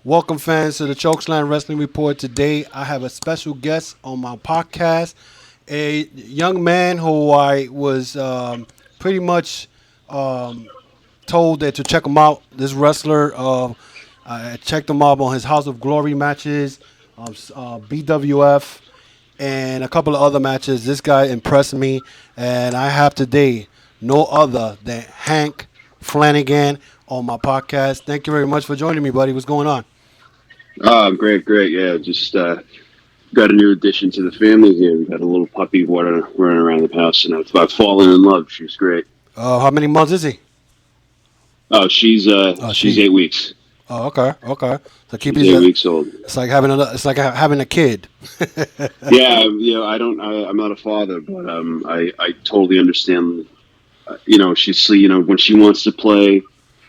Welcome, fans, to the Chokeslam Wrestling Report. Today, I have a special guest on my podcast, a young man who I was pretty much told that to check him out. This wrestler, I checked him out on his House of Glory matches, BWF, and a couple of other matches. This guy impressed me, and I have today no other than Hank Flanagan on my podcast. Thank you very much for joining me, buddy. What's going on? Oh, great, great. Yeah, just got a new addition to the family here. We got a little puppy running around the house, and I've fallen in love. She's great. How many months is he? Oh, she's She. 8 weeks. Oh, okay, okay. So keep She's his. 8 weeks old. It's like having having a kid. Yeah, I don't. I'm not a father, but I totally understand. When she wants to play,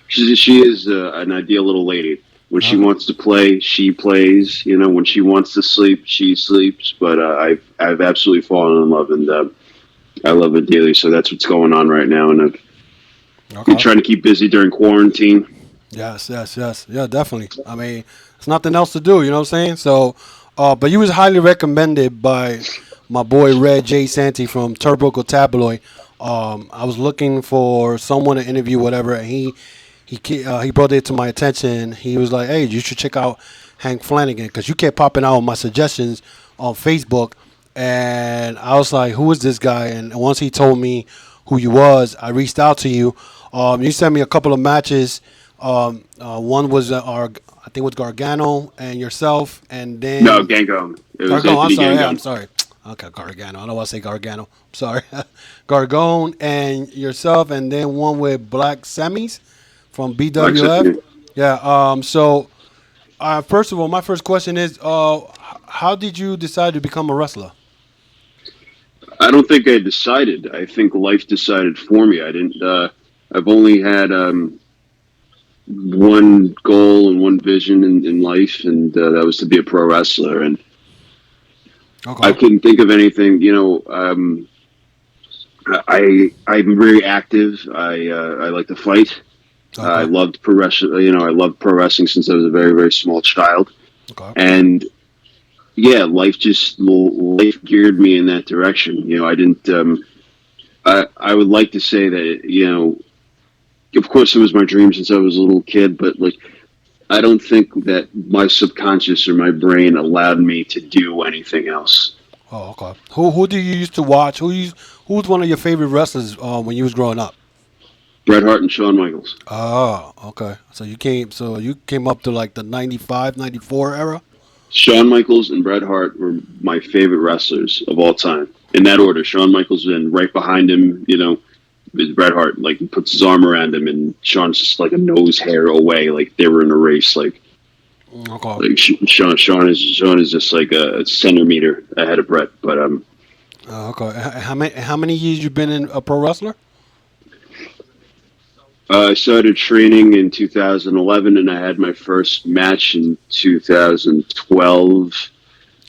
she is an ideal little lady. When she Uh, wants to play, she plays. When she wants to sleep, she sleeps. But I've absolutely fallen in love, and I love it dearly. So that's what's going on right now, and I've been okay. trying to keep busy during quarantine. Yes, yes, yes. Yeah, definitely. I mean, it's nothing else to do. You know what I'm saying? So, but you was highly recommended by my boy Red J Santy from Turbo Tabloid. I was looking for someone to interview, whatever, and he brought it to my attention. He was like, "Hey, you should check out Hank Flanagan because you kept popping out my suggestions on Facebook." And I was like, "Who is this guy?" And once he told me who you was, I reached out to you. You sent me a couple of matches. One was I think it was Gargano and yourself, and No, then Gango. It was Gargano. I'm Anthony sorry. Yeah, I'm Gangon. sorry. Okay, Gargano. I know I say Gargano. I'm sorry. Gargone and yourself, and then one with Black Semis from BWF. Lexington. Yeah. First of all, my first question is, how did you decide to become a wrestler? I don't think I decided. I think life decided for me. I didn't. I've only had one goal and one vision in life, and that was to be a pro wrestler. And I Okay. couldn't think of anything. I'm very active. I like to fight. I Okay. loved pro wrestling. I loved pro wrestling since I was a very very small child. Okay. And yeah, life geared me in that direction. I didn't. I would like to say that of course it was my dream since I was a little kid, but like I don't think that my subconscious or my brain allowed me to do anything else. Oh, okay. Who do you used to watch? Who's one of your favorite wrestlers when you was growing up? Bret Hart and Shawn Michaels. Oh, okay. So you came up to like the 95, 94 era? Shawn Michaels and Bret Hart were my favorite wrestlers of all time. In that order, Shawn Michaels, and right behind him, is Bret Hart. Like he puts his arm around him, and Shawn's just like a nose hair away, like they were in a race. Okay. Like Sean is just like a centimeter ahead of Brett. But Okay. How many years you been in a pro wrestler? I started training in 2011, and I had my first match in 2012.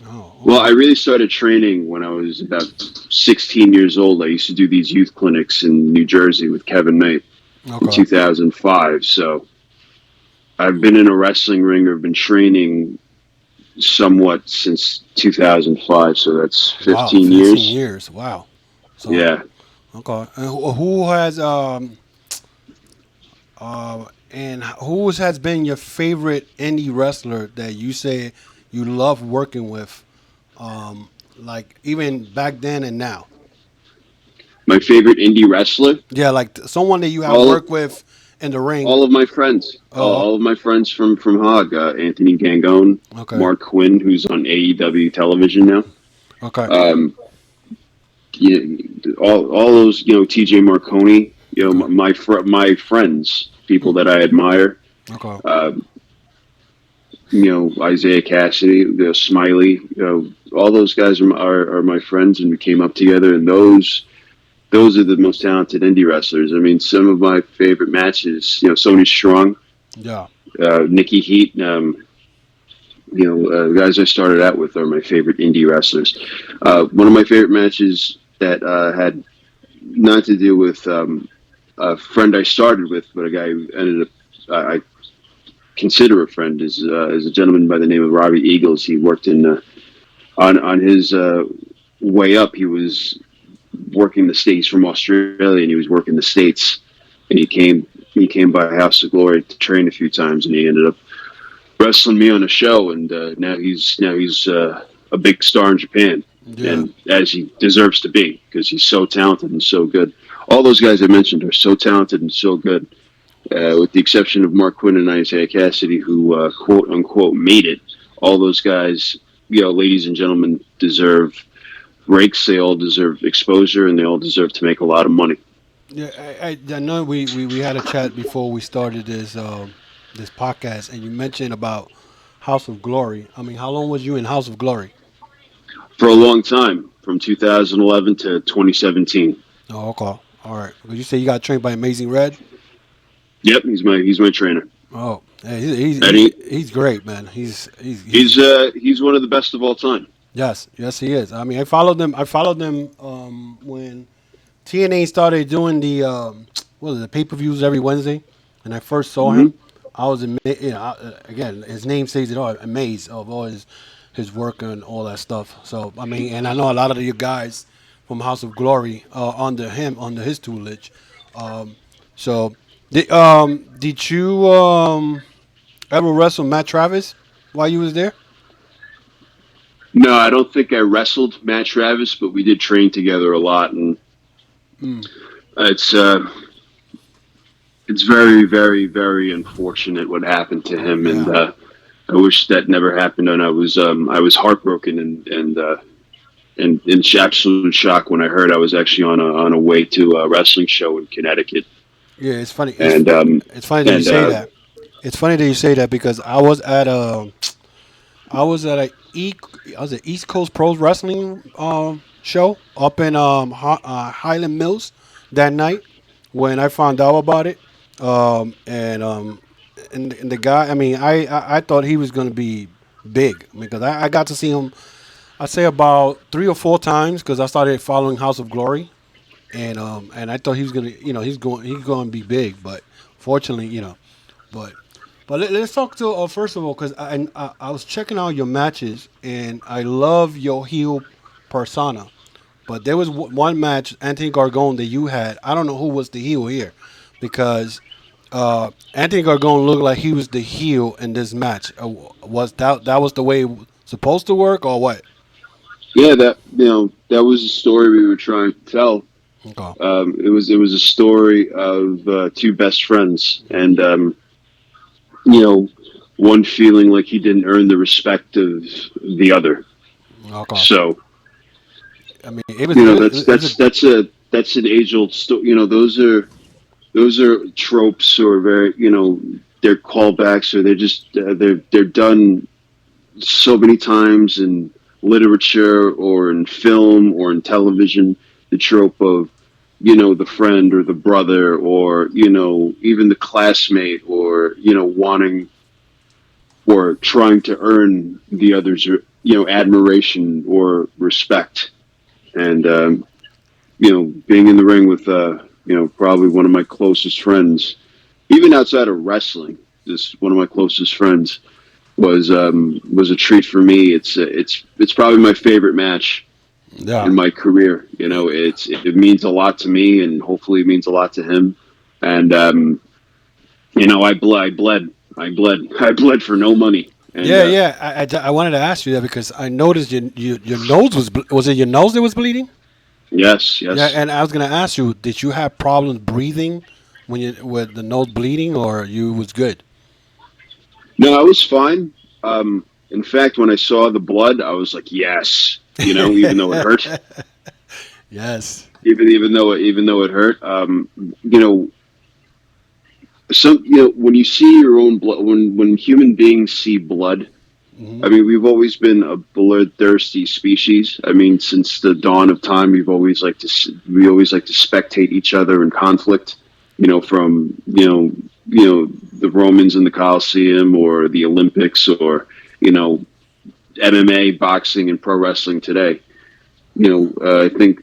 Oh, Well, okay. I really started training when I was about 16 years old. I used to do these youth clinics in New Jersey with Kevin Knight in Okay. 2005. So I've been in a wrestling ring. I've been training somewhat since 2005. So that's Wow, 15 15 years. years. Wow. So, Yeah. okay. And who has been your favorite indie wrestler that you say you love working with, like even back then and now? My favorite indie wrestler. Yeah, like someone that you have All worked with in the ring. all of my friends, Oh, all of my friends from Hog, Anthony Gangone, okay, Mark Quinn, who's on AEW television now. okay, Um, all those, TJ Marconi, okay, my friends, hmm, people that I admire. okay. Um, Isaiah Cassidy, Smiley, all those guys are my friends, and we came up together. And those are the most talented indie wrestlers. I mean, some of my favorite matches, Sony Strong, Yeah. Nikki Heat. The guys I started out with are my favorite indie wrestlers. One of my favorite matches that had not to do with a friend I started with, but a guy who ended up. consider a friend is a gentleman by the name of Robbie Eagles. He worked in on his way up. He was working the states from Australia, and he was working the states, and he came by House of Glory to train a few times, and he ended up wrestling me on a show, and now he's a big star in Japan, Yeah. and as he deserves to be because he's so talented and so good. All those guys I mentioned are so talented and so good, with the exception of Mark Quinn and Isaiah Cassidy, who quote unquote made it. All those guys, ladies and gentlemen, deserve breaks. They all deserve exposure, and they all deserve to make a lot of money. Yeah, I know we had a chat before we started this podcast, and you mentioned about House of Glory. I mean, how long was you in House of Glory? For a long time, from 2011 to 2017. Oh, okay, all right. Well, you say you got trained by Amazing Red. Yep, he's my trainer. Oh, hey, he's And he's he, he's great, man. he's one of the best of all time. Yes he is. I mean, I followed them when TNA started doing the what is it, the pay-per-views every Wednesday, and I first saw Hmm. him. I was again, his name says it all, amazed of all his work and all that stuff. So I mean, and I know a lot of you guys from House of Glory under his tutelage. Um, so did you ever wrestle Matt Travis while you was there? No, I don't think I wrestled Matt Travis, but we did train together a lot, and Mm, it's it's very, very, very unfortunate what happened to him, and yeah. I wish that never happened. And I was heartbroken and in absolute shock when I heard I was actually on a way to a wrestling show in Connecticut, Yeah, it's funny. and It's funny that you and say that. It's funny that you say that because I was at I was at East Coast Pros Wrestling show up in Highland Mills that night when I found out about it. And and the guy, I mean, I thought he was gonna be big because I got to see him. I'd say about 3 or 4 times because I started following House of Glory, and I thought he was gonna, he's going to be big, but fortunately, but let's talk to first of all because I was checking out your matches and I love your heel persona, but there was one match Anthony Gargone that you had. I don't know who was the heel here because Anthony Gargone looked like he was the heel in this match. Was that was the way it was supposed to work or what? yeah, that was a story we were trying to tell. Okay. It was a story of two best friends, and you know, one feeling like he didn't earn the respect of the other. Okay. So I mean, it was you know, it, it was a that's an age old story. Those are tropes, or very, they're callbacks, or they're done so many times in literature or in film or in television. The trope of, the friend or the brother, or even the classmate, or wanting or trying to earn the other's admiration or respect. And being in the ring with probably one of my closest friends, even outside of wrestling, just one of my closest friends, was a treat for me. It's probably my favorite match yeah. in my career. It means a lot to me, and hopefully it means a lot to him. And I bled for no money. And Yeah, yeah. I wanted to ask you that because I noticed your nose was it your nose that was bleeding? yes, Yeah, yes. and I was gonna ask you, did you have problems breathing when you with the nose bleeding, or you was good? No, I was fine. In fact, when I saw the blood, I was like, yes. Even though it hurt, Yes. even though it hurt. You know, when you see your own blood, when human beings see blood, Hmm. I mean, we've always been a bloodthirsty species. I mean, since the dawn of time, we always like to spectate each other in conflict. From the Romans in the Colosseum, or the Olympics, or you know MMA, boxing, and pro wrestling today. I think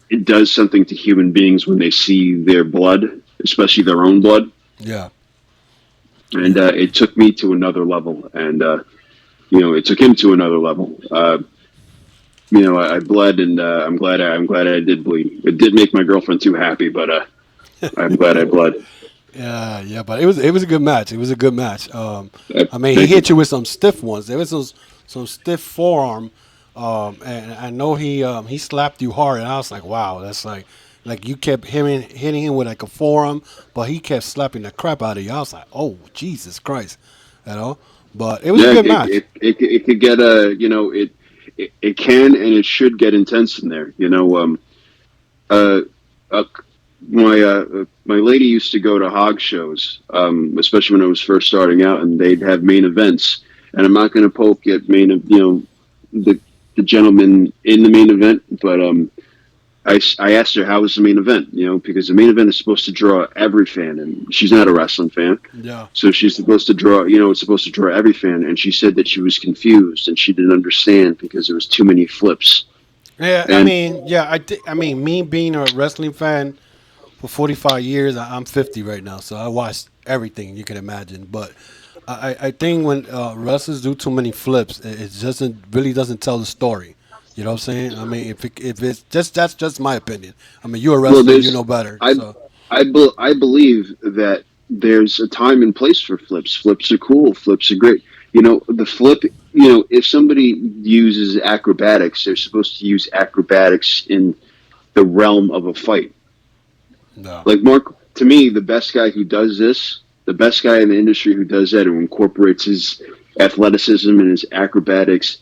it does something to human beings when they see their blood, especially their own blood. Yeah. and Yeah. it took me to another level, and it took him to another level. I bled, and I'm glad I did bleed. It did make my girlfriend too happy, but I'm glad I bled. Yeah, yeah, but it was a good match. It was a good match. I mean, he Thank hit you you. with some stiff ones. There was some stiff forearm, and I know he slapped you hard, and I was like, wow, that's like you kept hitting him with like a forearm, but he kept slapping the crap out of you. I was like, oh Jesus Christ, you know. But it was a Yeah, good match. it could get it can and it should get intense in there. Uh, uh, my lady used to go to hog shows, especially when I was first starting out, and they'd have main events. And I'm not going to poke at the the gentleman in the main event, but I asked her how was the main event, because the main event is supposed to draw every fan, and she's not a wrestling fan, Yeah, so she's supposed to draw, it's supposed to draw every fan, and she said that she was confused and she didn't understand because there was too many flips. yeah. I And mean, yeah. I mean, me being a wrestling fan for 45 years. I'm 50 right now, so I watched everything you can imagine. But I think when wrestlers do too many flips, it doesn't really doesn't tell the story. You know what I'm saying? I mean, if it's just that's just my opinion. I mean, you're a well, wrestler, you know better. I, So I believe that there's a time and place for flips. Flips are cool. Flips are great. The flip. If somebody uses acrobatics, they're supposed to use acrobatics in the realm of a fight. no, Like Mark, to me, the best guy who does this, the best guy in the industry who does that, who incorporates his athleticism and his acrobatics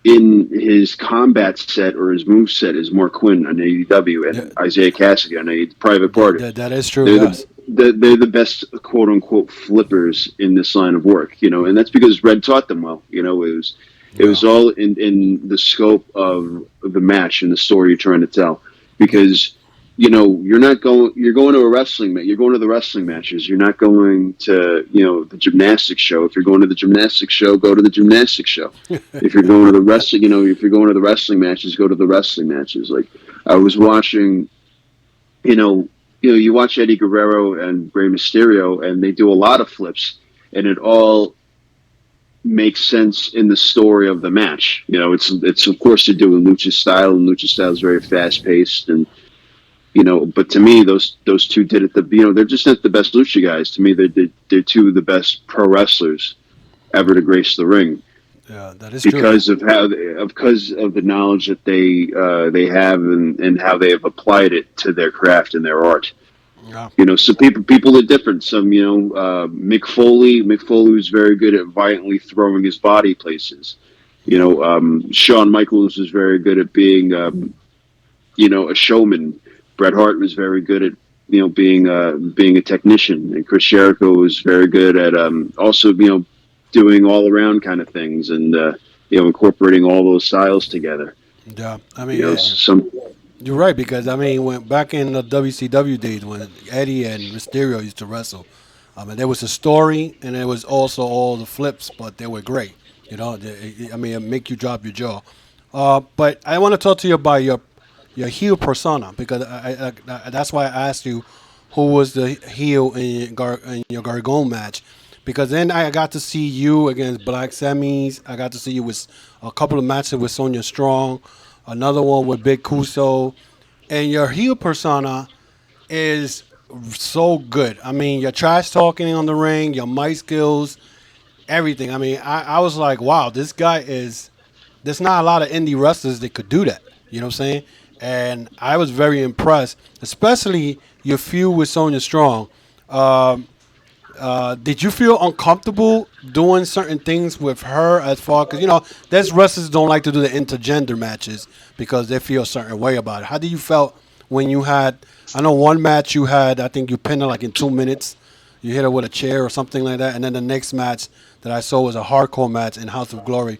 in his combat set or his move set is Mark Quinn on AEW yeah, and Isaiah Cassidy on a Private that, Party. that, that is true. They're Yes. they're the best quote unquote flippers in this line of work, and that's because Red taught them well. It Yeah. was all in the scope of the match and the story you're trying to tell. Yeah. Because you're going to a wrestling match. You're going to the wrestling matches. You're not going to the gymnastics show. If you're going to the gymnastics show, go to the gymnastics show. If you're going to the wrestling, if you're going to the wrestling matches, go to the wrestling matches. Like I was watching, you watch Eddie Guerrero and Rey Mysterio, and they do a lot of flips, and it all makes sense in the story of the match. It's of course they're doing lucha style, and lucha style is very fast paced, and But to me, those two did it. They're just not the best lucha guys. To me, they're two of the best pro wrestlers ever to grace the ring Yeah, that is true. because of the knowledge that they have and how they have applied it to their craft and their art. Yeah. So people are different. Some, Mick Foley was very good at violently throwing his body places. Yeah. Shawn Michaels was very good at being, a showman. Bret Hart was very good at, being a technician, and Chris Jericho was very good at also, doing all around kind of things and incorporating all those styles together. Yeah. I mean, Some you're right because I mean, when back in the WCW days when Eddie and Mysterio used to wrestle, I mean, there was a story and there was also all the flips, but they were great. You know, I mean, it make you drop your jaw. But I want to talk to you about your heel persona because that's why I asked you who was the heel in your Gargone match. Because then I got to see you against Black Semis. I got to see you with a couple of matches with Sonya Strong, another one with Big Kuso, and your heel persona is so good. I mean, your trash talking on the ring, your mic skills, everything. I mean, I was like, wow, this guy is. There's not a lot of indie wrestlers that could do that. You know what I'm saying? And I was very impressed, especially your feud with Sonya Strong. Um, did you feel uncomfortable doing certain things with her as far because there's wrestlers don't like to do the intergender matches because they feel a certain way about it. How did you felt when you had? I know one match you had. I think you pinned her like in 2 minutes. You hit her with a chair or something like that, and then the next match that I saw was a hardcore match in House of Glory,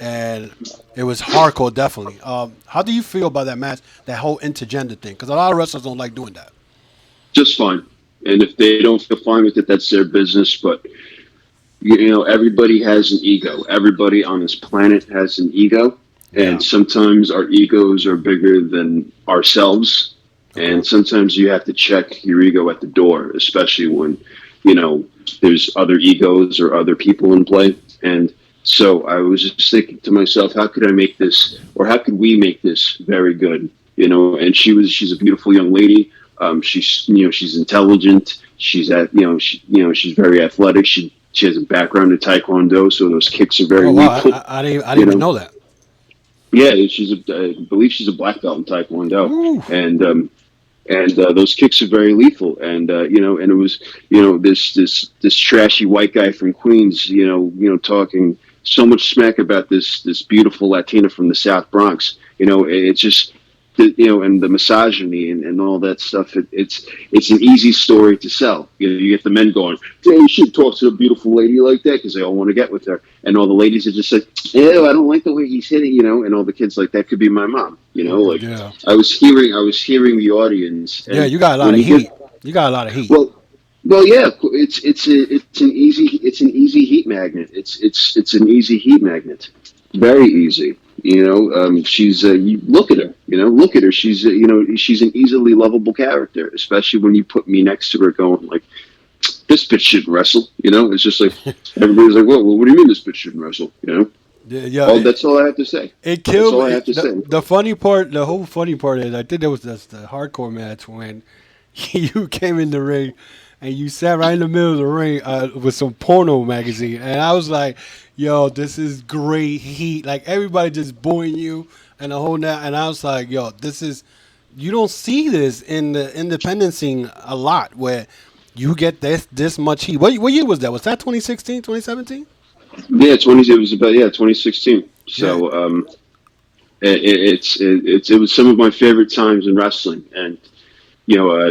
and it was hardcore definitely. How do you feel about that match? That whole intergender thing? Because a lot of wrestlers don't like doing that. just fine. And if they don't feel fine with it, that's their business. But everybody has an ego. Everybody on this planet has an ego, Yeah. and sometimes our egos are bigger than ourselves. Okay. And sometimes you have to check your ego at the door, especially when you know, there's other egos or other people in play. And so I was just thinking to myself, how could I make this, or how could we make this very good? You know, and she's a beautiful young lady. She's intelligent. She's she's very athletic. She has a background in Taekwondo, so those kicks are very Oh wow, lethal. I didn't You even know, know that. yeah, I believe she's a black belt in Taekwondo, Ooh. and those kicks are very lethal. And and it was this trashy white guy from Queens, talking so much smack about this beautiful Latina from the South Bronx. It's just and the misogyny and all that stuff. It's an easy story to sell. You get the men going, "Yeah, you should talk to a beautiful lady like that," because they all want to get with her, and all the ladies are just like, "Ew, I don't like the way he's hitting," and all the kids like that could be my mom. Like Yeah. I was hearing the audience, Yeah, and you got a lot when of you get heat. You got a lot of heat. well, yeah, it's an easy heat magnet. It's an easy heat magnet, very easy. She's you look at her. Look at her. She's an easily lovable character, especially when you put me next to her, going like, this bitch shouldn't wrestle. It's just like everybody's like, well, what do you mean this bitch shouldn't wrestle? Yeah, yeah. Oh, that's all I have to say. It That's killed all I me. have to say. The funny part, the whole funny part is, I think there was the hardcore match when you came in the ring and you sat right in the middle of the ring with some porno magazine, and I was like, "Yo, this is great heat!" Like everybody just booing you and the whole now, and I was like, "Yo, this is." You don't see this in the independent scene a lot, where you get this much heat. What year was that? Was that 2016, 2017? Yeah, it was about 2016. Yeah. So it was some of my favorite times in wrestling, and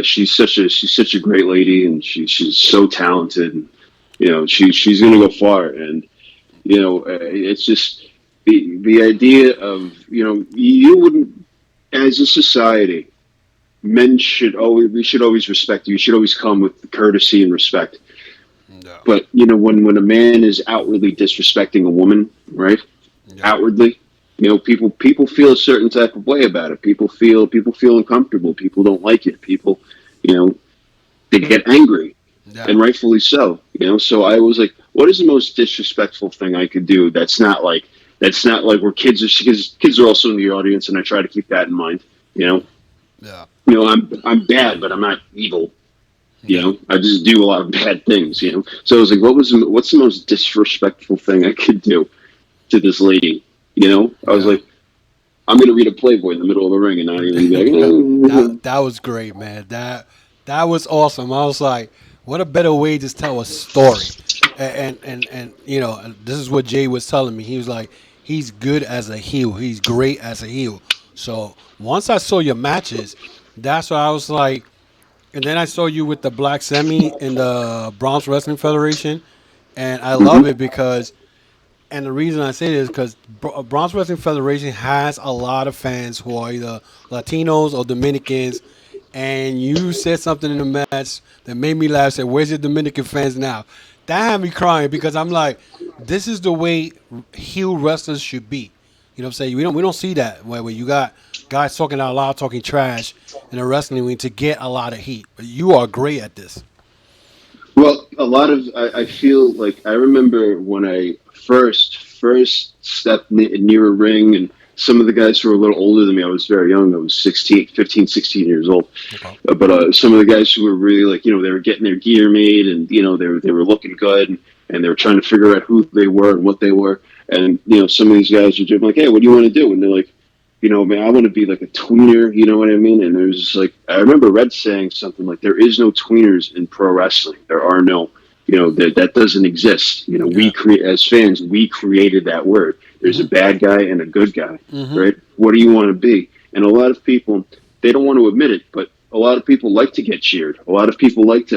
she's such a great lady, and she's so talented, and she's gonna go far, and it's just the idea of you wouldn't, as a society, we should always respect you. You should always come with courtesy and respect. No. But when a man is outwardly disrespecting a woman, right? Yeah. Outwardly, people feel a certain type of way about it. People feel uncomfortable. People don't like it. People, they get angry, Yeah. and rightfully so. So I was like, what is the most disrespectful thing I could do? That's not like where kids are also in the audience, and I try to keep that in mind. Yeah. I'm bad, but I'm not evil. Yeah. I just do a lot of bad things. So I was like, what's the most disrespectful thing I could do to this lady? I was Yeah. like, I'm gonna read a Playboy in the middle of the ring and not even be like, That was great, man. That was awesome. I was like, what a better way to tell a story. And this is what Jay was telling me. He was like, he's good as a heel. He's great as a heel. So once I saw your matches, that's why I was like, and then I saw you with the Black Semi in the Bronx Wrestling Federation, and I love mm-hmm, it because, and the reason I say this is because Bronx Wrestling Federation has a lot of fans who are either Latinos or Dominicans, and you said something in the match that made me laugh. Said, "Where's your Dominican fans now?" That had me crying because I'm like, this is the way heel wrestlers should be. You know what I'm saying? We don't see that where you got guys talking out loud, talking trash in a wrestling ring to get a lot of heat. But you are great at this. well, a lot of I feel like I remember when I first stepped near a ring, and some of the guys who were a little older than me. I was very young. I was 16, 15, 16 years old. Okay. But some of the guys who were really like, they were getting their gear made, and they were looking good, and they were trying to figure out who they were and what they were. And some of these guys were just like, "Hey, what do you want to do?" And they're like, "Man, I want to be like a tweener." You know what I mean? And there's just like, I remember Red saying something like, "There is no tweeners in pro wrestling. There are no." That doesn't exist. We Yeah. create, as fans, we created that word. There's a Hmm. bad guy and a good guy, Hmm. right? What do you want to be? And a lot of people, they don't want to admit it, but a lot of people like to get cheered. A lot of people like to,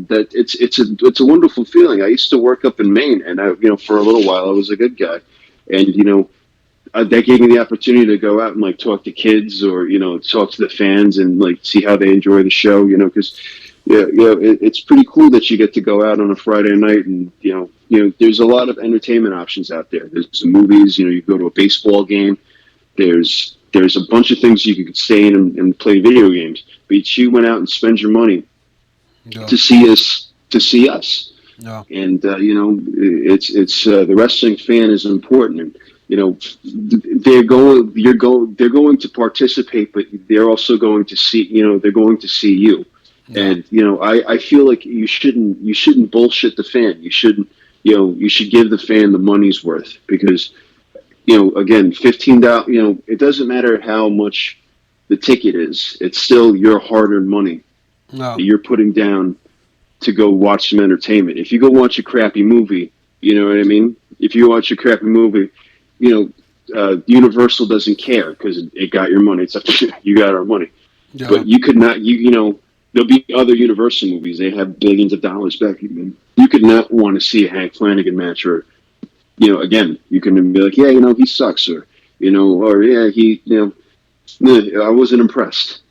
that it's a wonderful feeling. I used to work up in Maine, and for a little while I was a good guy, and that gave me the opportunity to go out and like talk to kids, or talk to the fans and like see how they enjoy the show. Because it's pretty cool that you get to go out on a Friday night, and there's a lot of entertainment options out there. There's some movies. You go to a baseball game. There's a bunch of things you could stay in and play video games. But you went out and spend your money Yeah. to see us to see us. No. And it's the wrestling fan is important. And they're going to participate, but they're also going to see they're going to see you. No. And I feel like you shouldn't bullshit the fan. You should give the fan the money's worth, because again, $15. It doesn't matter how much the ticket is. It's still your hard-earned money No. that you're putting down to go watch some entertainment. If you go watch a crappy movie, you know what I mean? If you watch a crappy movie, Universal doesn't care because it got your money. It's up to you. You got our money. Yeah. But you could not, there'll be other Universal movies. They have billions of dollars back. You could not want to see a Hank Flanagan match, or, again, you can be like, yeah, he sucks, or yeah, I wasn't impressed.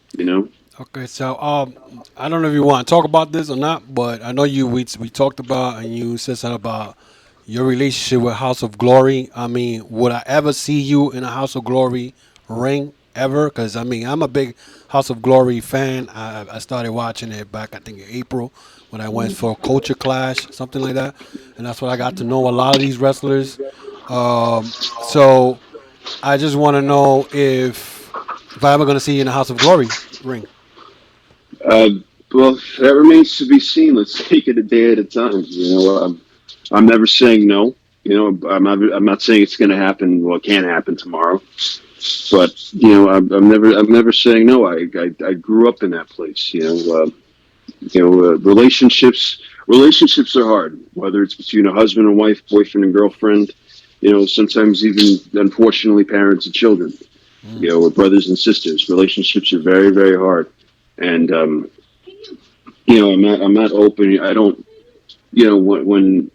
Okay, so I don't know if you want to talk about this or not, but I know we talked about, and you said something about your relationship with House of Glory. I mean, would I ever see you in a House of Glory ring ever? Because I mean, I'm a big House of Glory fan. I started watching it back, I think, in April when I went for Culture Clash, something like that, and that's when I got to know a lot of these wrestlers. So I just want to know if I'm ever going to see you in a House of Glory ring. Uh, well, that remains to be seen. Let's take it a day at a time. I'm never saying no. I'm not saying it's going to happen. Well, it can't happen tomorrow. But I'm never saying no. I grew up in that place. Relationships are hard. Whether it's between a husband and wife, boyfriend and girlfriend. Sometimes even, unfortunately, parents and children. Mm. Or brothers and sisters. Relationships are very, very hard. And I'm not open. I don't. When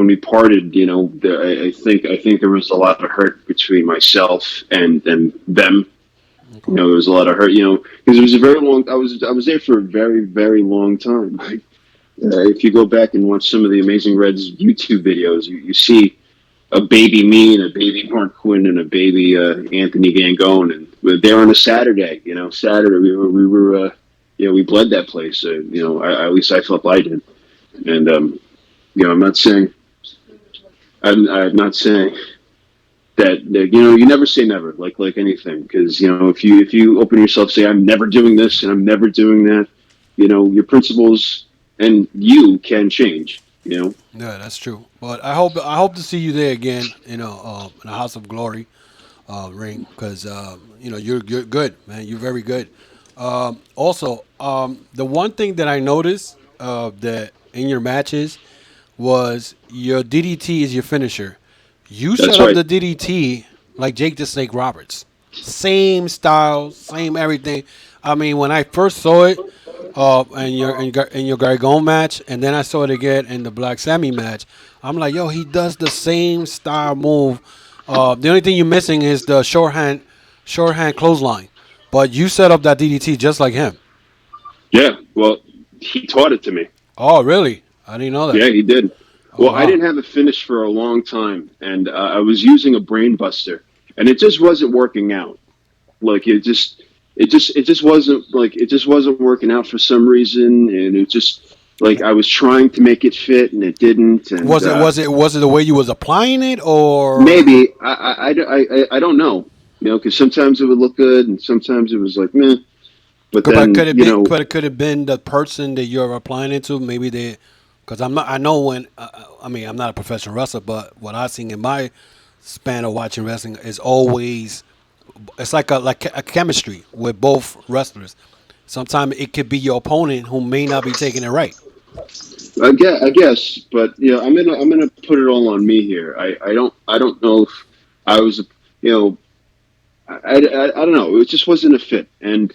we parted, I think there was a lot of hurt between myself and them. Okay. There was a lot of hurt. Because it was a very long. I was there for a very, very long time. If you go back and watch some of the Amazing Reds YouTube videos, you see a baby me and a baby Mark Quinn and a baby Anthony Gangone, and we're there on a Saturday. Saturday we bled that place. At least I felt I did. And I'm not saying I'm not saying that you never say never, like anything, because if you open yourself, say I'm never doing this and I'm never doing that, your principles and you can change. Yeah, that's true. But I hope to see you there again. In a House of Glory ring, because you're good, man. You're very good. Also, the one thing that I noticed that in your matches was your DDT is your finisher. You set That's up right. the DDT like Jake the Snake Roberts. Same style, same everything. I mean, when I first saw it, in your Gargone match, and then I saw it again in the Black Sammy match, I'm like, yo, he does the same style move. The only thing you're missing is the shorthand clothesline. But you set up that DDT just like him. Yeah. Well, he taught it to me. Oh, really? I didn't know that. Yeah, he did. Oh, Well, I wow. didn't have a finish for a long time, and I was using a brain buster, and it just wasn't working out. Like it just wasn't working out for some reason, and it just like I was trying to make it fit, and it didn't. And Was it the way you was applying it, or maybe I don't know, because sometimes it would look good, and sometimes it was like meh. But could then it be could it been the person that you're applying it to? Maybe they, because I'm not. I know when. I mean, I'm not a professional wrestler, but what I've seen in my span of watching wrestling is always it's like a chemistry with both wrestlers. Sometimes it could be your opponent who may not be taking it right. I guess, but I'm gonna put it all on me here. I don't know if I was, you know, I don't know. It just wasn't a fit, and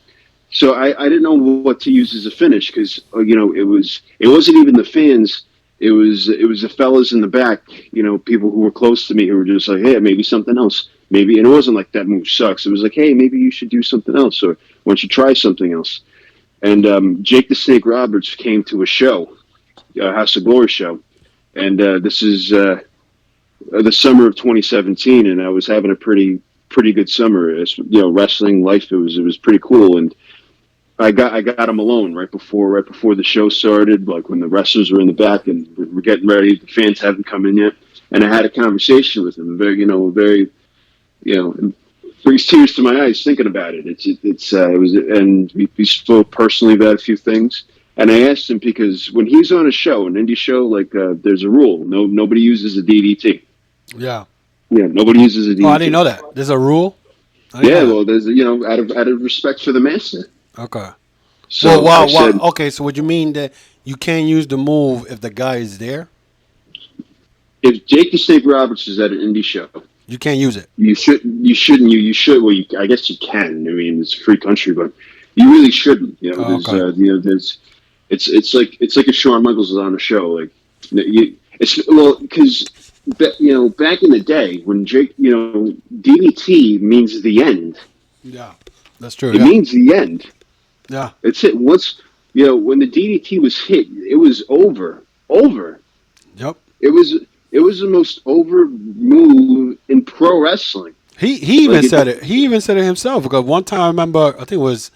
so I didn't know what to use as a finish because it wasn't even the fans. It was the fellas in the back. People who were close to me who were just like, hey, maybe something else, maybe. And it wasn't like that move sucks. It was like, hey, maybe you should do something else, or why don't you try something else? And Jake the Snake Roberts came to a show, a House of Glory show, and this is the summer of 2017, and I was having a pretty good summer. Wrestling life, it was pretty cool, and I got him alone right before the show started, like when the wrestlers were in the back and we're getting ready. The fans haven't come in yet, and I had a conversation with him. Very it brings tears to my eyes thinking about it. And we spoke personally about a few things. And I asked him because when he's on a show, an indie show, like there's a rule: nobody uses a DDT. Yeah. Yeah, nobody uses a Oh, I didn't DDT. know that. There's a rule. I didn't Yeah, know that. well, there's out of respect for the master. Okay. Well, So I wow, wow. said, Okay, so would you mean that you can't use the move if the guy is there? if Jake the Snake Roberts is at an indie show, You can't use it. you should. Well, I guess you can. I mean, it's a free country, but you really shouldn't. Oh, okay. There's it's like if Shawn Michaels is on a show, like it's well because back in the day when Jake, DDT means the end. Yeah, that's true. It Yeah, means the end. yeah. It's it once when the DDT was hit, it was over. Yep. It was the most over move in pro wrestling. He Like even said it. He even said it himself because one time I remember I think it was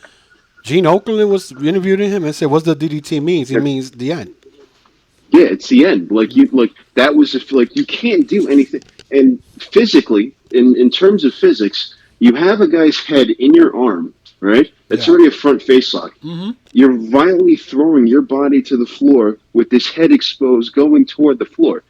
Gene Okerlund was interviewing him and said, "What's the DDT means? It means the end." Yeah, it's the end. Like that was like you can't do anything. And physically, in terms of physics, you have a guy's head in your arm, right? That's Yeah. already a front face lock. Mm-hmm. You're violently throwing your body to the floor with this head exposed, going toward the floor.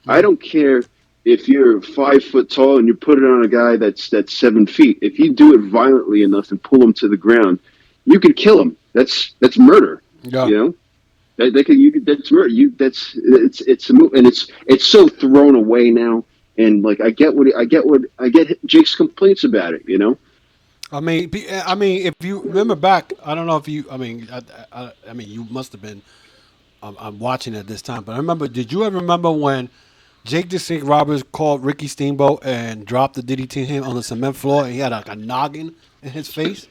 I Mm. don't care if you're 5 foot tall and you put it on a guy that's 7 feet. If you do it violently enough and pull him to the ground, you could kill him. That's murder. Yeah. You know they could you could that's murder. It's a move and it's so thrown away now. And like I get Jake's complaints about it. I mean, if you remember back, I don't know if you. I mean, I mean, you must have been. I'm watching at this time, but I remember. Did you ever remember when Jake the Snake Roberts called Ricky Steamboat and dropped the DDT him on the cement floor, and he had like a noggin in his face?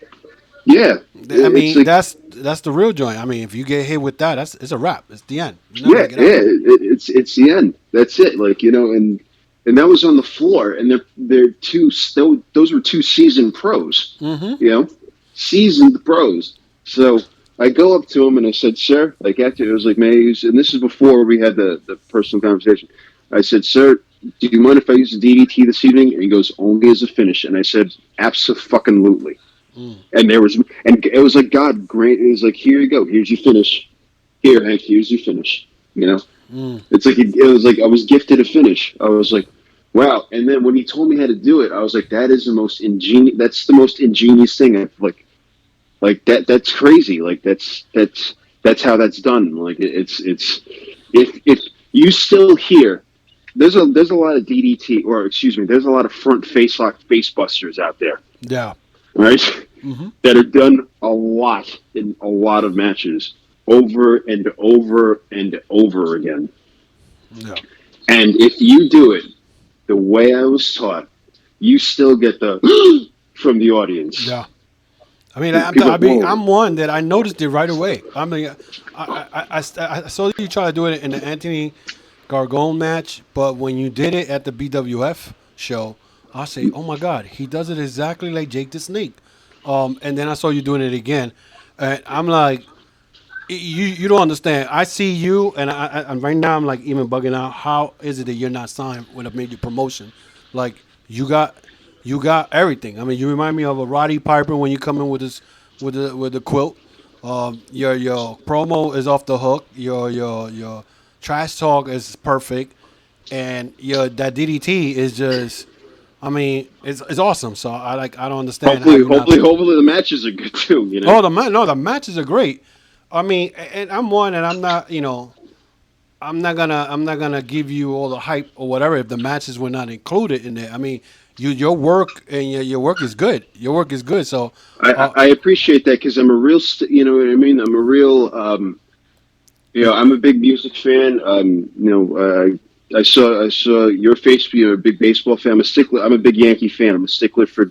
Yeah, I it's mean, like that's the real joint. I mean, if you get hit with that, it's a wrap. It's the end. You're not yeah, gonna get yeah. out. It's the end. That's it. Like and that was on the floor, and they're those were two seasoned pros. Mm-hmm. You know, seasoned pros. So I go up to him and I said, "Sir," like after it was like, "May I use?" And this is before we had the personal conversation. I said, "Sir, do you mind if I use the DDT this evening?" And he goes, "Only as a finish." And I said, "Abso-fucking-lutely." Mm. And it was like God grant. It was like, "Here you go. Here's your finish. Here, Hank. Here's your finish." Mm. It's like it was like I was gifted a finish. I was like, wow. And then when he told me how to do it, I was like, that is the most ingenious. That's the most ingenious thing. I've like that. That's crazy. Like that's how that's done. Like it's if you still hear. There's a lot of DDT or excuse me. There's a lot of front face lock face busters out there, Yeah. right? Mm-hmm. That are done a lot in a lot of matches over and over and over again. Yeah. And if you do it the way I was taught, you still get the from the audience. Yeah. I mean, People, I'm one that I noticed it right away. I mean, I saw you try to do it in the Anthony Gargone match, but when you did it at the BWF show, I say, "Oh my God, he does it exactly like Jake the Snake." And then I saw you doing it again, and I'm like, you don't understand. I see you, and right now I'm like even bugging out. How is it that you're not signed with a major promotion? Like you got everything. I mean, you remind me of a Roddy Piper when you come in with this with the quilt. Your promo is off the hook. Your trash talk is perfect, and your that DDT is just. I mean, it's awesome. So I don't understand how hopefully, you're not. hopefully the matches are good too. Oh, the matches are great. I mean, and I'm one, and I'm not, I'm not gonna give you all the hype or whatever if the matches were not included in there. I mean, your work and your work is good. Your work is good. So, I appreciate that because I'm a real, you know what I mean. I'm a real, I'm a big music fan. I saw your face being a big baseball fan. I'm a big Yankee fan. I'm a stickler for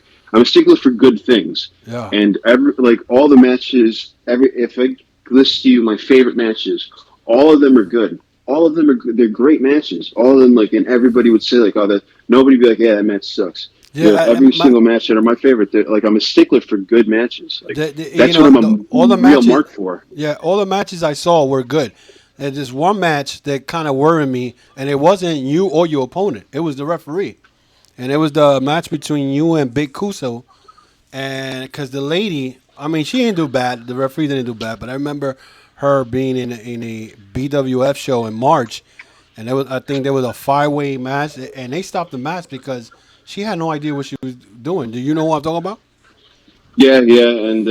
good things. yeah, And like all the matches, if I list to you my favorite matches, all of them are good. All of them are good. They're great matches. All of them, like, and everybody would say like, "Oh, that." Nobody would be like, "Yeah, that match sucks." Yeah, Every single match that are my favorite. Like I'm a stickler for good matches. Like you that's what know, I'm a all the real matches, mark for. yeah, all the matches I saw were good. And there's one match that kind of worried me, and it wasn't you or your opponent. It was the referee, and it was the match between you and Big Kuso. And because the lady, I mean, she didn't do bad. The referee didn't do bad, but I remember her being in a BWF show in March, and there was, I think there was a 5-way match, and they stopped the match because she had no idea what she was doing. Do you know what I'm talking about? Yeah, yeah, and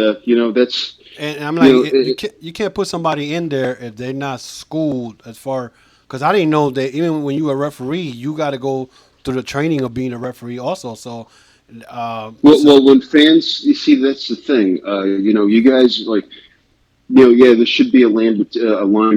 that's And I'm you like, know you can't put somebody in there if they're not schooled as far. Because I didn't know that even when you a referee, you got to go through the training of being a referee also. So, well, when fans, you see, that's the thing. You guys like, yeah, there should be a line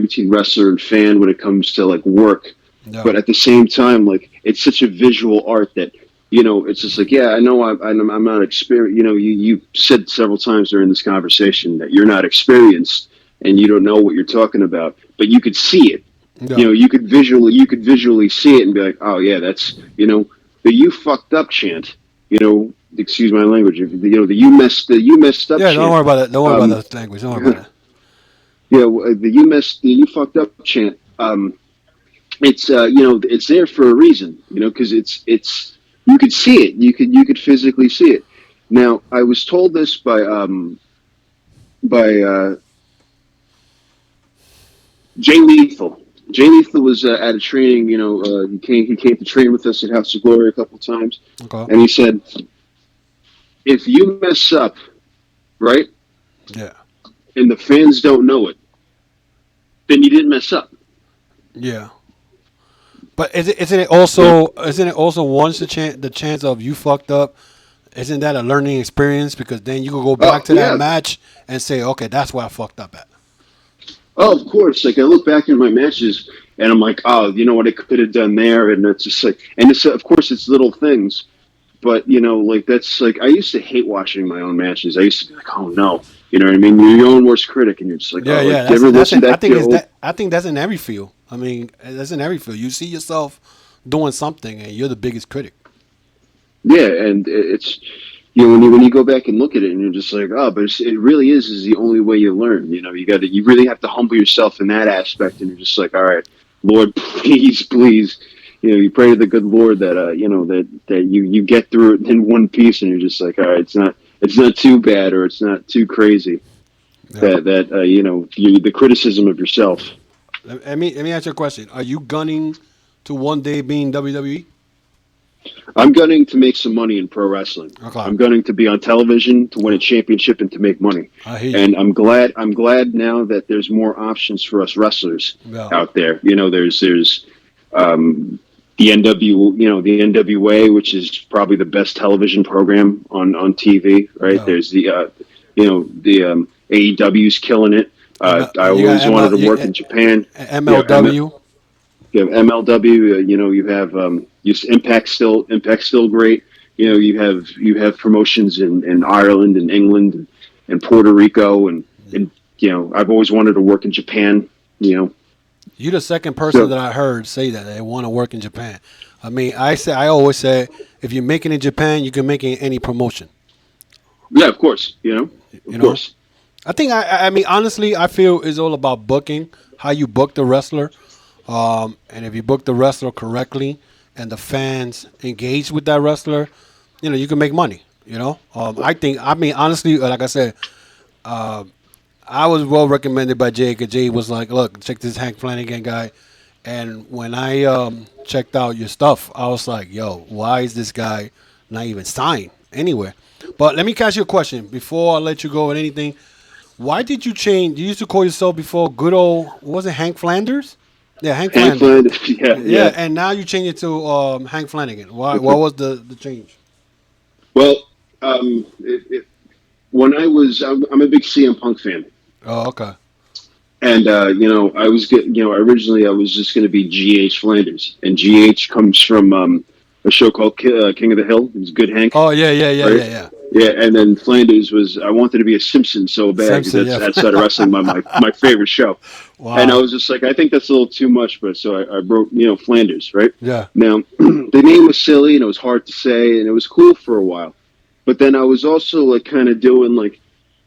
between wrestler and fan when it comes to like work, no, but at the same time, like it's such a visual art that it's just like, yeah, I know I'm not experienced. You said several times during this conversation that you're not experienced and you don't know what you're talking about, but you could see it. no, You could visually see it and be like, oh yeah, that's the "you fucked up" chant. Excuse my language. The "you messed up" yeah. Don't chant. worry about it. Don't worry about Um, the language. Don't worry about it. the "you fucked up" chant. It's there for a reason. Because it's you could see it. You could physically see it. Now, I was told this by Jay Lethal. Jay Lethal was at a training. He came to train with us at House of Glory a couple of times, Okay. and he said, if you mess up, right, Yeah. and the fans don't know it, then you didn't mess up. Yeah. But isn't it Yeah. also once the chance of you fucked up? Isn't that a learning experience? Because then you can go back Oh to that yeah. match and say, okay, that's where I fucked up at. Oh, of course. Like I look back at my matches, and I'm like, oh, you know what I could have done there, and it's just like, and it's of course it's little things, but like that's like I used to hate watching my own matches. I used to be like, oh no, you know what I mean? You're your own worst critic, and you're just like, Yeah, oh, yeah. like, do you That's ever that's listen in, I back to think your is old? that I think that's in every field. I mean, that's in every field. You see yourself doing something, and you're the biggest critic. Yeah, and it's when you go back and look at it, and you're just like, oh, but it really is the only way you learn. You really have to humble yourself in that aspect, and you're just like, all right, Lord, please, please, you pray to the good Lord that that you get through it in one piece, and you're just like, all right, it's not too bad or it's not too crazy. Yeah. That the criticism of yourself. Let me ask you a question. Are you gunning to one day being WWE? I'm gunning to make some money in pro wrestling. Okay. I'm gunning to be on television, to win a championship, and to make money. I hear you. And I'm glad now that there's more options for us wrestlers Yeah. out there. There's the NWA, which is probably the best television program on TV. Right? Yeah. There's the AEW's killing it. I You got always wanted to work in Japan. You know, MLW. you have MLW. You have Impact's still great. You have promotions in Ireland and England and Puerto Rico and I've always wanted to work in Japan. You know, You're the second person so that I heard say that they want to work in Japan. I mean, I always say if you're making it in Japan, you can make it in any promotion. yeah, of course. You Of know, course. I mean, honestly, I feel it's all about booking, how you book the wrestler, and if you book the wrestler correctly, and the fans engage with that wrestler, you can make money. I mean, honestly, like I said, I was well recommended by Jay because Jay was like, "Look, check this Hank Flanagan guy." And when I checked out your stuff, I was like, "Yo, why is this guy not even signed anywhere?" But let me ask you a question before I let you go with anything. Why did you change? You used to call yourself before good old, what was it, Hank Flanders? Yeah, Hank Hank Flanders. Flynn. Yeah, Yeah, yeah. and now you change it to Hank Flanagan. Why? What was the change? Well, when I'm a big CM Punk fan. Oh, okay. And I was good. Originally I was just going to be GH Flanders, and GH comes from a show called King of the Hill. It's Good Hank, Oh, yeah, yeah, yeah, right? yeah, yeah. Yeah, and then Flanders was I wanted to be a Simpson so bad because Simpson, that's yeah. outside of wrestling my favorite show, and I Wow. was just like I think that's a little too much, but so I wrote Flanders right Yeah. now. The name was silly and it was hard to say and it was cool for a while, but then I was also like kind of doing like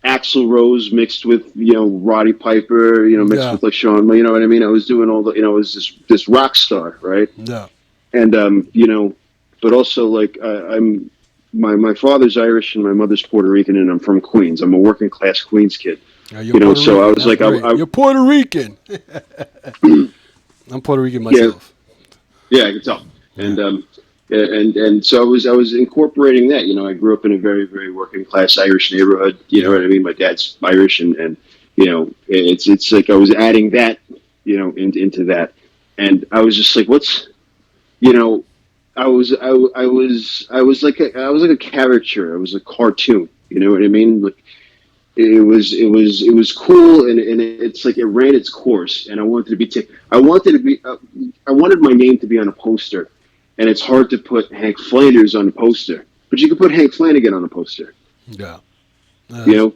Axl Rose mixed with Roddy Piper, mixed Yeah. with like Shawn, you know what I mean? I was doing all the I was this rock star, right? Yeah. And but also like I'm my father's Irish and my mother's Puerto Rican, and I'm from Queens. I'm a working class Queens kid, Yeah, you're Puerto So I Rican. was That's like, great. You're Puerto Rican. I'm Puerto Rican yeah, myself. yeah, I can tell, Yeah. and yeah, and so I was incorporating that. I grew up in a very very working class Irish neighborhood. You know Yeah. what I mean? My dad's Irish, and it's like I was adding that into that, and I was just like, what's you know I was like a caricature. I was a cartoon. You know what I mean? Like it was cool, and it's like it ran its course. And I wanted to be I wanted my name to be on a poster, and it's hard to put Hank Flanders on a poster, but you can put Hank Flanagan on a poster. Yeah.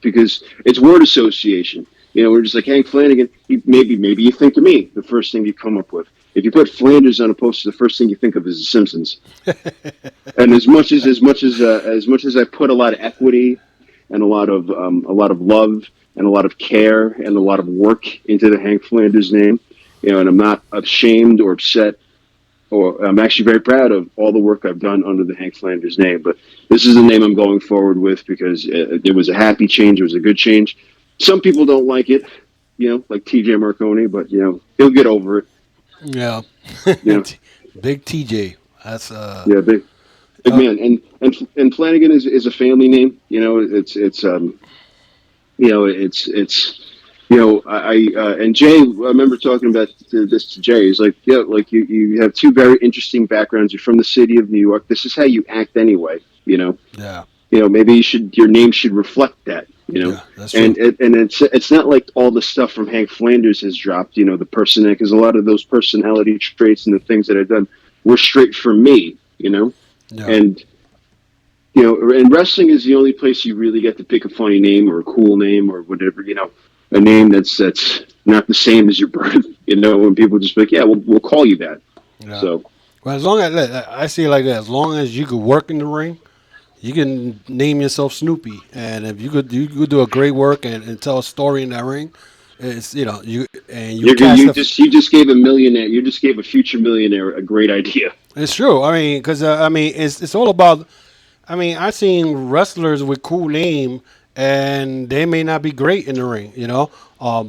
Because it's word association. We're just like Hank Flanagan. Maybe you think of me. The first thing you come up with. If you put Flanders on a poster, the first thing you think of is The Simpsons. And as much as I put a lot of equity and a lot of love and a lot of care and a lot of work into the Hank Flanders name, and I'm not ashamed or upset, or I'm actually very proud of all the work I've done under the Hank Flanders name. But this is the name I'm going forward with because it was a happy change. It was a good change. Some people don't like it, like TJ Marconi, but he'll get over it. Yeah. You know, Big TJ. That's yeah, big uh man. And Flanagan is a family name. It's and Jay, I remember talking about this to Jay. He's like, yeah, like you have two very interesting backgrounds. You're from the city of New York. This is how you act anyway. yeah. Maybe your name should reflect that. Yeah, that's true. And it's not like all the stuff from Hank Flanders has dropped. The person because a lot of those personality traits and the things that I've done were straight from me. Yeah. And and wrestling is the only place you really get to pick a funny name or a cool name or whatever, a name that's not the same as your birth, when people just be like, yeah, we'll call you that. Yeah. So, Well, as long as I see it like that, as long as you could work in the ring, you can name yourself Snoopy, and if you could do a great work and tell a story in that ring, it's you cast you the. just gave a millionaire, you just gave a future millionaire a great idea. It's true. I mean, because it's all about. I mean, I've seen wrestlers with cool name, and they may not be great in the ring,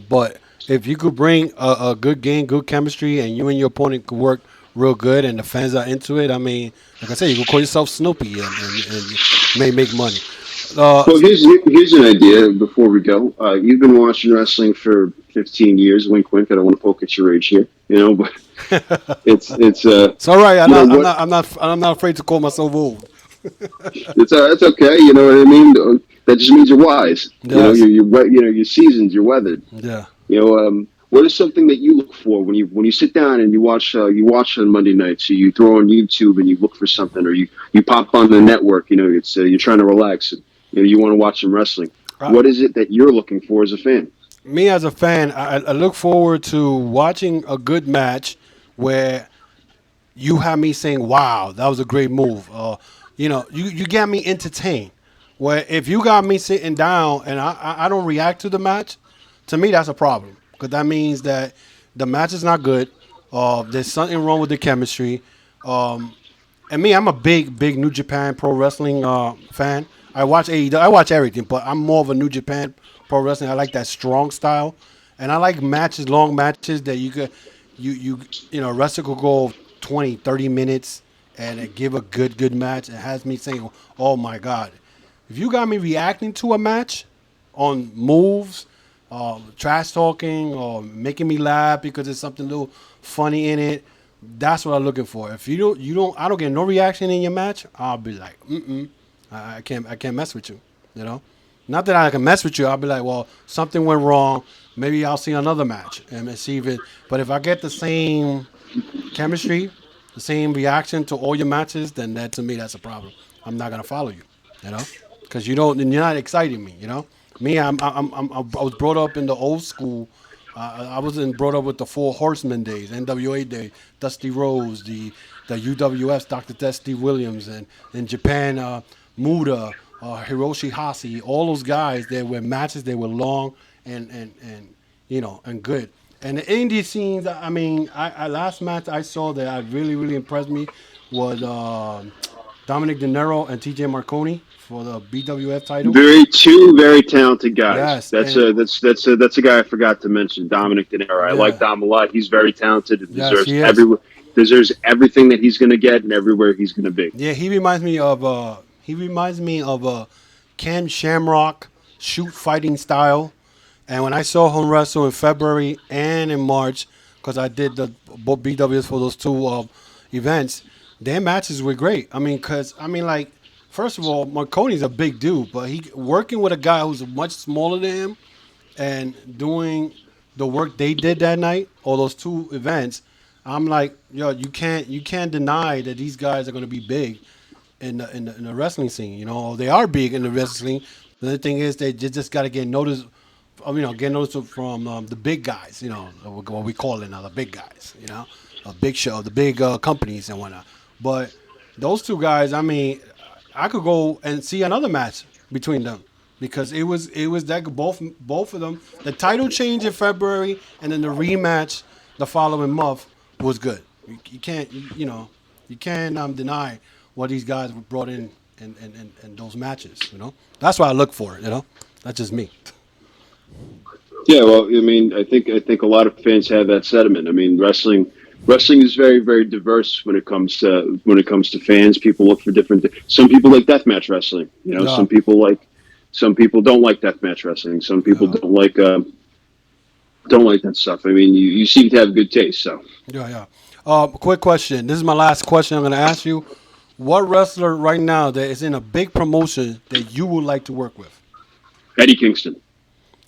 but if you could bring a good game, good chemistry, and you and your opponent could work real good, and the fans are into it, I mean, like I said, you could call yourself Snoopy, and you may make money. Uh, Well, here's an idea before we go. You've been watching wrestling for 15 years. Wink, wink. I don't want to poke at your age here, but it's it's all right. I'm you know not. I'm what not. I'm not. I'm not afraid to call myself old. it's okay. You know what I mean. That just means you're wise. Yes. You're seasoned. You're weathered. Yeah. What is something that you look for when you sit down and you watch on Monday nights? So you throw on YouTube and you look for something, or you pop on the network. It's you're trying to relax and you want to watch some wrestling. Uh, What is it that you're looking for as a fan? Me as a fan, I look forward to watching a good match where you have me saying, "Wow, that was a great move." You got me entertained. Where if you got me sitting down and I don't react to the match, to me that's a problem because that means that the match is not good. There's something wrong with the chemistry. Um, and me, I'm a big New Japan Pro Wrestling fan. I watch AEW. I watch everything, but I'm more of a New Japan Pro Wrestling. I like that strong style, and I like matches, long matches that you could, a wrestler could go 20, 30 minutes and give a good match. It has me saying, "Oh my god!" If you got me reacting to a match on moves, trash talking, or making me laugh because there's something a little funny in it, that's what I'm looking for. If I don't get no reaction in your match, I'll be like, I can't mess with you. You know, not that I can mess with you. I'll be like, well, something went wrong. Maybe I'll see another match and see if it. But if I get the same chemistry, the same reaction to all your matches, then that to me that's a problem. I'm not gonna follow you. You know. because you don't, and you're not exciting me. You know, me, I was brought up in the old school. I wasn't brought up with the Four Horsemen days, NWA day, Dusty Rhodes, the UWS, Dr. Dusty Williams, and in Japan, Muda, Hiroshi Hase, all those guys. They were matches. They were long and and good. And the indie scenes. I mean, I last match I saw that I really impressed me was Dominic De Niro and TJ Marconi for the BWF title. Two very talented guys. Yes, and That's a guy I forgot to mention, Dominic De Niro. I like yeah, Dom a lot. He's very talented and yes, he is. deserves everything that he's going to get and everywhere he's going to be. Yeah, he reminds me of Ken Shamrock shoot fighting style. And when I saw him wrestle in February and in March, because I did the both BWs for those two events, their matches were great. I mean, like, first of all, Marconi's a big dude, but he working with a guy who's much smaller than him and doing the work they did that night or those two events. I'm like, yo, you can't deny that these guys are going to be big in the wrestling scene. You know, they are big in the wrestling. The thing is, they just got to get noticed. Get noticed from the big guys. You know, what we call it now, the big guys. You know, a big show, the big companies and whatnot. But those two guys, I mean, I could go and see another match between them because it was that both of them. The title change in February and then the rematch the following month was good. You can't you can't deny what these guys were brought in those matches. You know, that's what I look for. You know, that's just me. Yeah, well, I mean, I think a lot of fans have that sentiment. I mean, wrestling is very diverse when it comes to fans. People look for different. Some people like deathmatch wrestling. You know, Yeah, some people don't like deathmatch wrestling. Some people yeah, don't like that stuff. I mean, you seem to have good taste. So yeah, yeah. Quick question. This is my last question. I'm going to ask you. What wrestler right now that is in a big promotion that you would like to work with? Eddie Kingston.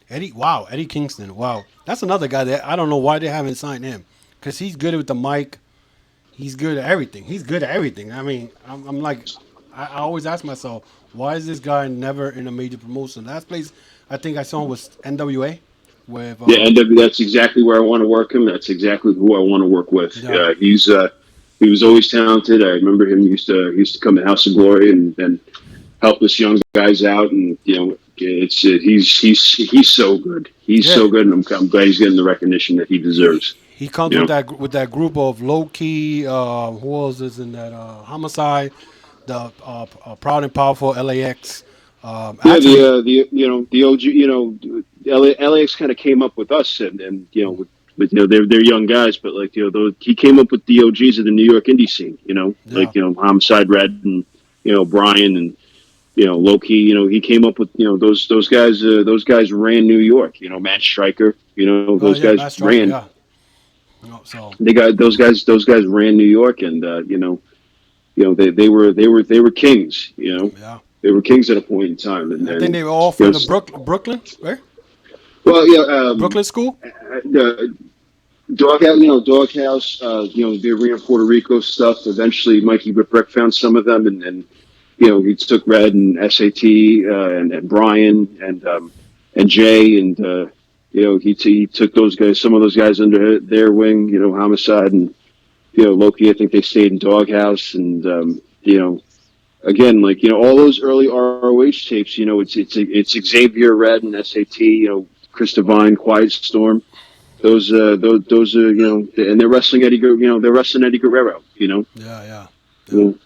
Eddie. Wow, Eddie Kingston. Wow, that's another guy that I don't know why they haven't signed him because he's good with the mic. He's good at everything. He's good at everything. I mean, I'm like, I always ask myself, why is this guy never in a major promotion? Last place I think I saw him was NWA with Yeah, and that's exactly where I want to work him. That's exactly who I want to work with. yeah, He was always talented. I remember him he used to come to House of Glory and help us young guys out. And he's so good. He's yeah. so good, and I'm glad he's getting the recognition that he deserves. He comes You with know. that group of low key. Who else is in that homicide? The proud and powerful LAX. Yeah, Actually, the OG, LAX kind of came up with us, and with they're young guys, but like he came up with the OGs of the New York indie scene, yeah, Homicide Red and Brian and Loki, he came up with those guys ran New York, Matt Stryker, oh those yeah, guys Matt Striker, ran yeah. So they got those guys ran New York, and they were kings, yeah, they were kings at a point in time, and I think then they were all you from know, the Brooklyn, right? well, Brooklyn school. the Doghouse, the arena Puerto Rico stuff. Eventually, Mikey Whipwreck found some of them, and he took Red and SAT and Brian and Jay, and he took those guys, some of those guys under their wing. Homicide and Loki. I think they stayed in Doghouse, and again, like all those early ROH tapes. It's Xavier Red and SAT. Chris Devine, Quiet Storm. Those are and they're wrestling they're wrestling Eddie Guerrero. Yeah, yeah, yeah. You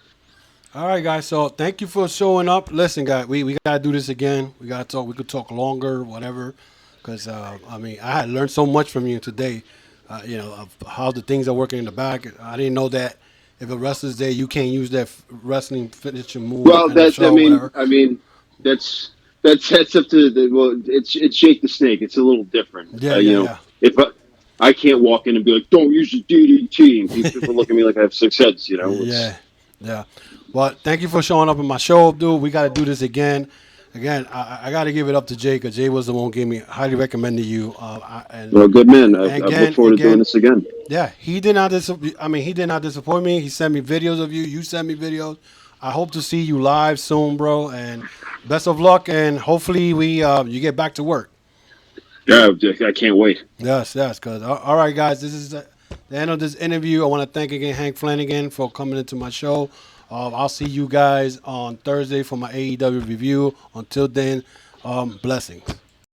All right, guys. So thank you for showing up. Listen, guys, we gotta do this again. We gotta talk. We could talk longer, whatever. Because I mean, I had learned so much from you today. Of how the things are working in the back. I didn't know that if a wrestler's there, you can't use that wrestling finishing move Well, in the that show, whatever. I mean that's that's up to it's Jake the Snake. It's a little different. Yeah, yeah, yeah, If I can't walk in and be like, don't use your DDT, and people look at me like I have six heads. yeah, yeah. But thank you for showing up in my show, dude. We got to do this again. Again, I got to give it up to Jay because Jay was the one who gave me highly recommended you. Well, good man. I look Again, forward to doing again, this again. yeah, he did not. I mean, he did not disappoint me. He sent me videos of you. You sent me videos. I hope to see you live soon, bro. And best of luck. And hopefully we you get back to work. Yeah, I can't wait. Yes, yes. Cause all right, guys, this is the end of this interview. I want to thank again Hank Flanagan for coming into my show. I'll see you guys on Thursday for my AEW review. Until then, blessings.